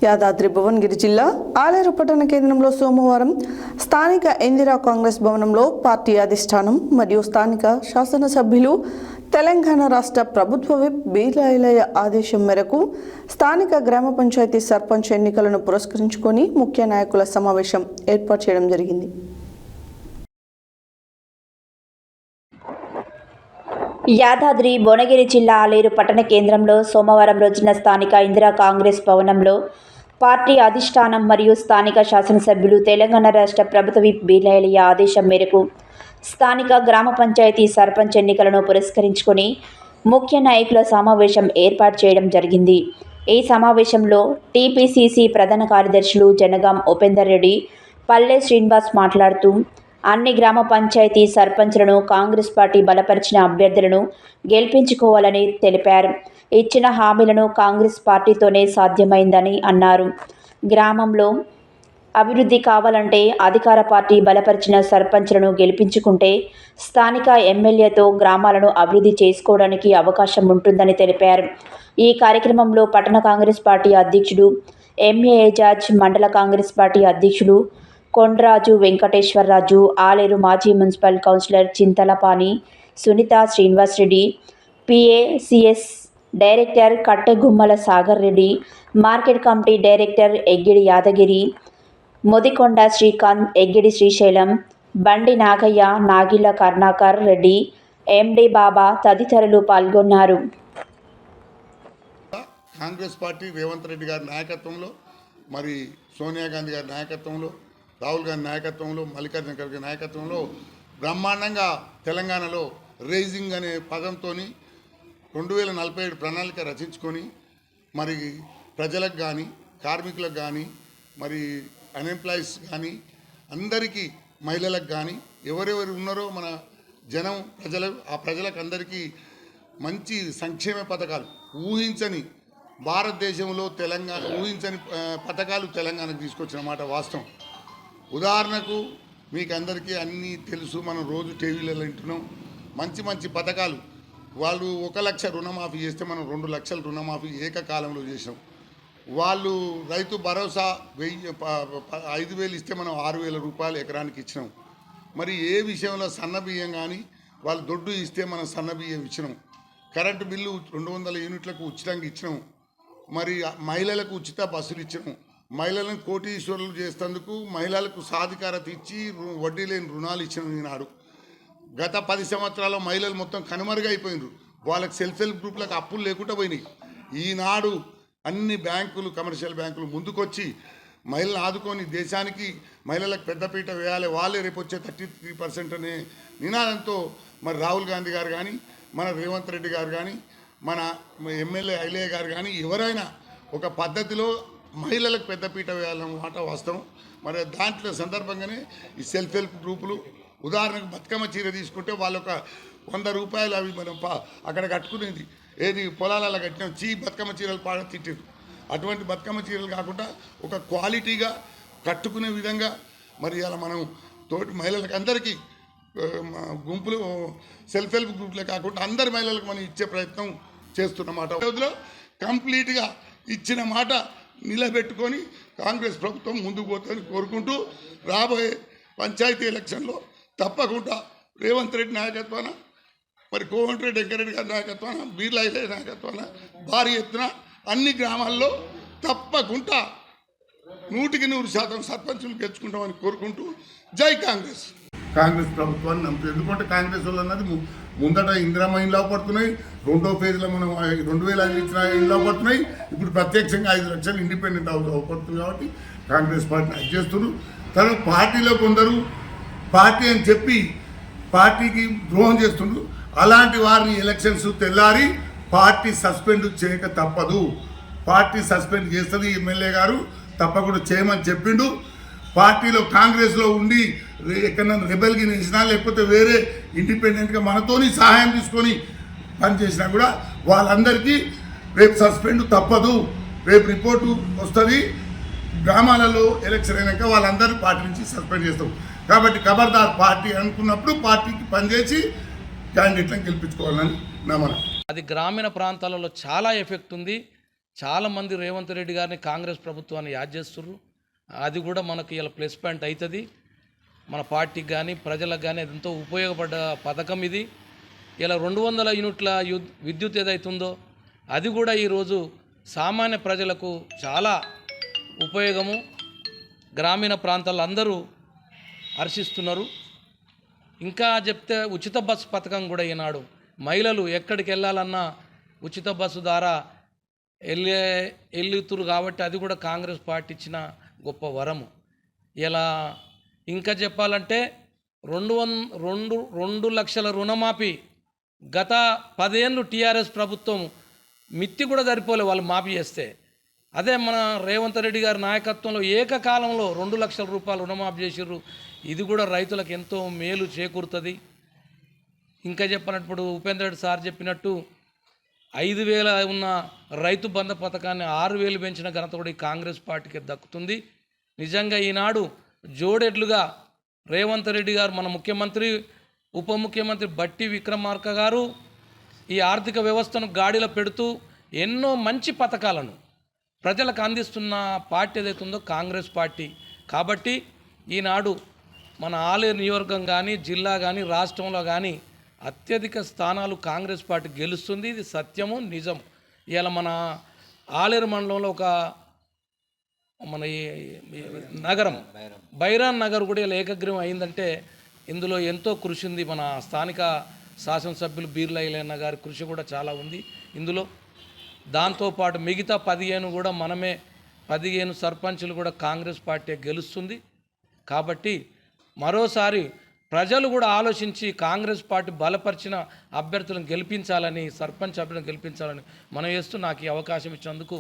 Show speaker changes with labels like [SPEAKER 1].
[SPEAKER 1] యాదాద్రి భువనగిరి జిల్లా ఆలేరు పట్టణ కేంద్రంలో సోమవారం స్థానిక ఇందిరా కాంగ్రెస్ భవనంలో పార్టీ అధిష్టానం మరియు స్థానిక శాసనసభ్యులు తెలంగాణ రాష్ట్ర ప్రభుత్వ విప్ బీర్లా ఐలయ్య ఆదేశం మేరకు స్థానిక గ్రామ పంచాయతీ సర్పంచ్ ఎన్నికలను పురస్కరించుకొని ముఖ్య నాయకుల సమావేశం ఏర్పాటు చేయడం జరిగింది.
[SPEAKER 2] యాదాద్రి భువనగిరి జిల్లా ఆలేరు పట్టణ కేంద్రంలో సోమవారం రోజున స్థానిక ఇందిరా కాంగ్రెస్ భవనంలో పార్టీ అధిష్టానం మరియు స్థానిక శాసనసభ్యులు తెలంగాణ రాష్ట్ర ప్రభుత్వ విప్ బీర్లా ఐలయ్య ఆదేశం మేరకు స్థానిక గ్రామ పంచాయతీ సర్పంచ్ ఎన్నికలను పురస్కరించుకొని ముఖ్య నాయకుల సమావేశం ఏర్పాటు చేయడం జరిగింది. ఈ సమావేశంలో టీపీసీసీ ప్రధాన కార్యదర్శులు జనగాం ఉపేందర్ రెడ్డి, పల్లె శ్రీనివాస్ మాట్లాడుతూ అన్ని గ్రామ పంచాయతీ సర్పంచ్లను కాంగ్రెస్ పార్టీ బలపరిచిన అభ్యర్థులను గెలిపించుకోవాలని తెలిపారు. ఇచ్చిన హామీలను కాంగ్రెస్ పార్టీతోనే సాధ్యమైందని అన్నారు. గ్రామంలో అభివృద్ధి కావాలంటే అధికార పార్టీ బలపరిచిన సర్పంచ్లను గెలిపించుకుంటే స్థానిక ఎమ్మెల్యేతో గ్రామాలను అభివృద్ధి చేసుకోవడానికి అవకాశం ఉంటుందని తెలిపారు. ఈ కార్యక్రమంలో పట్టణ కాంగ్రెస్ పార్టీ అధ్యక్షుడు ఎంఏ ఏజాజ్, మండల కాంగ్రెస్ పార్టీ అధ్యక్షులు కొండ్రాజు వెంకటేశ్వరరాజు, ఆలేరు మాజీ municipal councillor Chinthalapani Sunitha, Srinivas Reddy, PACS director Kattegummala Sagar Reddy, market committee director Eggidi Yadagiri, Modikonda Srikanth, Eggidi Srisailam, Bandi Nagaiah, Nagilla Karunakar Reddy, ఎండి బాబా తదితరులు పాల్గొన్నారు.
[SPEAKER 3] కాంగ్రెస్ పార్టీ రేవంత్ రెడ్డి గారి నాయకత్వంలో, మరి సోనియా గాంధీ గారి నాయకత్వంలో, రాహుల్ గాంధీ నాయకత్వంలో, మల్లికార్జున ఖర్గే నాయకత్వంలో బ్రహ్మాండంగా తెలంగాణలో రైజింగ్ అనే పదంతో 2047 ప్రణాళిక రచించుకొని మరి ప్రజలకు కానీ, కార్మికులకు కానీ, మరి అన్ఎంప్లాయీస్ కానీ, అందరికీ, మహిళలకు కానీ, ఎవరెవరు ఉన్నారో మన జనం ఆ ప్రజలకు అందరికీ మంచి సంక్షేమ పథకాలు, ఊహించని భారతదేశంలో ఊహించని పథకాలు తెలంగాణకు తీసుకొచ్చిన మాట వాస్తవం. ఉదాహరణకు మీకు అందరికీ అన్నీ తెలుసు, మనం రోజు టీవీలలో వింటున్నాం. మంచి మంచి పథకాలు. వాళ్ళు 1 లక్ష రుణమాఫీ చేస్తే మనం 2 లక్షల రుణమాఫీ ఏకకాలంలో చేసాం. వాళ్ళు రైతు భరోసా 5,000 ఇస్తే మనం 6,000 రూపాయలు ఎకరానికి ఇచ్చినాం. మరి ఏ విషయంలో సన్నబియ్యం కానీ వాళ్ళు దొడ్డు ఇస్తే మనం సన్నబియ్యం ఇచ్చినాం. కరెంటు బిల్లు 200 యూనిట్లకు ఉచితంగా ఇచ్చినాం. మరి మహిళలకు ఉచిత బస్సులు ఇచ్చినాం. మహిళలను కోటీశ్వరులు చేసేందుకు మహిళలకు సాధికారత ఇచ్చి వడ్డీ లేని రుణాలు ఇచ్చినాం. ఈనాడు గత 10 సంవత్సరాల్లో మహిళలు మొత్తం కనుమరుగైపోయినారు. వాళ్ళకి సెల్ఫ్ హెల్ప్ గ్రూప్లకు అప్పులు లేకుండా పోయినాయి. ఈనాడు అన్ని బ్యాంకులు, కమర్షియల్ బ్యాంకులు ముందుకొచ్చి మహిళలను ఆదుకొని దేశానికి మహిళలకు పెద్దపీట వేయాలి, వాళ్ళే రేపు వచ్చే 33% అనే నినాదంతో మరి రాహుల్ గాంధీ గారు కానీ, మన రేవంత్ రెడ్డి గారు కానీ, మన ఎమ్మెల్యే ఐలయ్య గారు కానీ ఎవరైనా ఒక పద్ధతిలో మహిళలకు పెద్దపీట వేయాలన్నమాట వాస్తవం. మరి దాంట్లో సందర్భంగానే ఈ సెల్ఫ్ హెల్ప్ గ్రూపులు, ఉదాహరణకు బతుకమ్మ చీర తీసుకుంటే వాళ్ళు ఒక 100 రూపాయలు అవి మనం అక్కడ కట్టుకునేది ఏది పొలాలలో కట్టినాం, బతుకమ్మ చీరలు పాడ తిట్టారు. అటువంటి బతుకమ్మ చీరలు కాకుండా ఒక క్వాలిటీగా కట్టుకునే విధంగా మరి అలా మనం తోటి మహిళలకు అందరికీ గుంపులు సెల్ఫ్ హెల్ప్ గ్రూపులే కాకుండా అందరి మహిళలకు మనం ఇచ్చే ప్రయత్నం చేస్తున్నమాట. రోజులో కంప్లీట్గా ఇచ్చిన మాట నిలబెట్టుకొని కాంగ్రెస్ ప్రభుత్వం ముందుకు పోతుందని కోరుకుంటూ రాబోయే పంచాయతీ ఎలక్షన్లో తప్పకుండా రేవంత్ రెడ్డి నాయకత్వాన, మరి కోమటిరెడ్డి వెంకరెడ్డి గారి నాయకత్వాన, బీర్లా ఐలయ్య నాయకత్వాన భారీ ఎత్తున అన్ని గ్రామాల్లో తప్పకుండా 100% సర్పంచులు గెలుచుకుంటామని కోరుకుంటూ జై కాంగ్రెస్. కాంగ్రెస్ ప్రభుత్వాన్ని నమ్ముతుంది. ఎందుకంటే కాంగ్రెస్ వాళ్ళు అన్నది ముందట ఇందిరమ్మ ఇండ్లు పడుతున్నాయి, 2వ ఫేజ్లో మనం 2005 ఇచ్చిన ఇండ్లు పడుతున్నాయి, ఇప్పుడు ప్రత్యక్షంగా 5 లక్షలు ఇండిపెండెంట్ అవపడుతుంది. కాబట్టి కాంగ్రెస్ పార్టీని అది చేస్తున్నారు. తర్వాత పార్టీలో కొందరు పార్టీ అని చెప్పి పార్టీకి ద్రోహం చేస్తుండ్రు. అలాంటి వారిని ఎలక్షన్స్ తెల్లారి పార్టీ సస్పెండ్ చేయక తప్పదు. పార్టీ సస్పెండ్ చేస్తుంది ఎమ్మెల్యే గారు, తప్పకుండా చేయమని చెప్పిండు. పార్టీలో కాంగ్రెస్లో ఉండి ఎక్కడన్నా రెబెల్కి నిలిచినా లేకపోతే వేరే ఇండిపెండెంట్గా మనతోని సహాయం తీసుకొని పనిచేసినా కూడా వాళ్ళందరికీ రేపు సస్పెండ్ తప్పదు. రేపు రిపోర్టు వస్తుంది. గ్రామాలలో ఎలక్షన్ అయినాక వాళ్ళందరూ పార్టీ నుంచి సస్పెండ్ చేస్తాం. కాబట్టి ఖబర్దార్ పార్టీ అనుకున్నప్పుడు పార్టీకి పనిచేసి క్యాండిడేట్లను గెలిపించుకోవాలని నా మనం.
[SPEAKER 4] అది గ్రామీణ ప్రాంతాలలో చాలా ఎఫెక్ట్ ఉంది. చాలామంది రేవంత్ రెడ్డి గారిని కాంగ్రెస్ ప్రభుత్వాన్ని యాద్ చేస్తుర్రు. అది కూడా మనకి ఇలా ప్లస్ పాయింట్ అవుతుంది. మన పార్టీకి కానీ ప్రజలకు కానీ అది ఎంతో ఉపయోగపడ్డ పథకం ఇది. ఇలా 200 యూనిట్ల విద్యుత్ ఏదైతుందో అది కూడా ఈరోజు సామాన్య ప్రజలకు చాలా ఉపయోగము. గ్రామీణ ప్రాంతాల్లో అందరూ హర్షిస్తున్నారు. ఇంకా చెప్తే ఉచిత బస్సు పథకం కూడా ఈనాడు మహిళలు ఎక్కడికి వెళ్ళాలన్నా ఉచిత బస్సు ద్వారా వెళ్తురు కాబట్టి అది కూడా కాంగ్రెస్ పార్టీ ఇచ్చిన గొప్ప వరము. ఇలా ఇంకా చెప్పాలంటే 2 లక్షల రుణమాఫీ గత 10 ఏళ్ళు టీఆర్ఎస్ ప్రభుత్వం మిత్తి కూడా సరిపోలే వాళ్ళు మాఫీ చేస్తే. అదే మన రేవంత్ రెడ్డి గారి నాయకత్వంలో ఏకకాలంలో 2 లక్షల రూపాయలు రుణమాఫీ చేసిర్రు. ఇది కూడా రైతులకు ఎంతో మేలు చేకూరుతుంది. ఇంకా చెప్పినప్పుడు ఉపేంద్ర రెడ్డి సార్ చెప్పినట్టు 5,000 ఉన్న రైతు బంధు పథకాన్ని 6,000 పెంచిన ఘనత కూడా ఈ కాంగ్రెస్ పార్టీకి దక్కుతుంది. నిజంగా ఈనాడు జోడెడ్లుగా రేవంత్ రెడ్డి గారు మన ముఖ్యమంత్రి, ఉప ముఖ్యమంత్రి బట్టి విక్రమార్క గారు ఈ ఆర్థిక వ్యవస్థను గాడిలో పెడుతూ ఎన్నో మంచి పథకాలను ప్రజలకు అందిస్తున్న పార్టీ ఏదైతే ఉందో కాంగ్రెస్ పార్టీ. కాబట్టి ఈనాడు మన ఆలేరు నియోజకవర్గం కానీ జిల్లా కానీ రాష్ట్రంలో కానీ అత్యధిక స్థానాలు కాంగ్రెస్ పార్టీ గెలుస్తుంది. ఇది సత్యము, నిజం. ఇవాళ మన ఆలేరు మండలంలో ఒక మన ఈ నగరం బైరాన్ నగర్ కూడా ఇలా ఏకగ్రీవం అయిందంటే ఇందులో ఎంతో కృషి ఉంది. మన స్థానిక శాసనసభ్యులు బీర్లా ఇలన్న గారి కృషి కూడా చాలా ఉంది ఇందులో. దాంతోపాటు మిగతా 15 కూడా మనమే 15 సర్పంచులు కూడా కాంగ్రెస్ పార్టీ గెలుస్తుంది. కాబట్టి మరోసారి ప్రజలు కూడా ఆలోచించి కాంగ్రెస్ పార్టీ బలపరిచిన అభ్యర్థులను గెలిపించాలని, సర్పంచ్ అభ్యర్థులను గెలిపించాలని మనం చేస్తూ నాకు ఈ అవకాశం ఇచ్చినందుకు